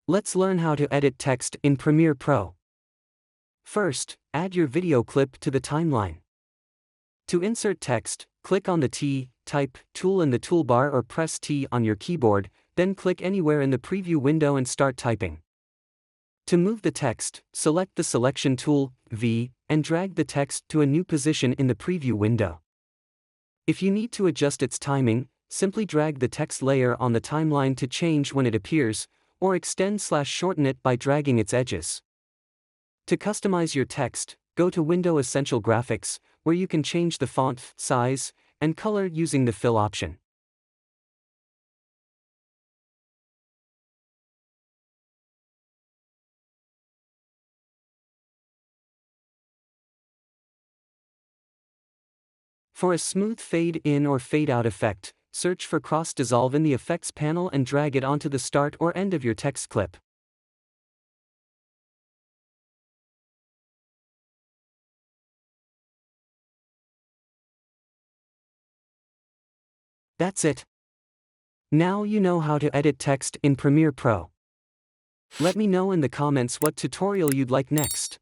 Let's learn how to edit text in Premiere Pro. First, add your video clip to the timeline. To insert text, click on the Type tool in the toolbar or press T on your keyboard, then click anywhere in the preview window and start typing. To move the text, select the Selection tool, V, and drag the text to a new position in the preview window. If you need to adjust its timing, simply drag the text layer on the timeline to change when it appears, or extend/shorten it by dragging its edges. To customize your text, go to Window Essential Graphics, where you can change the font size and color using the fill option. For a smooth fade in or fade out effect, search for cross dissolve in the Effects panel and drag it onto the start or end of your text clip. That's it. Now you know how to edit text in Premiere Pro. Let me know in the comments what tutorial you'd like next.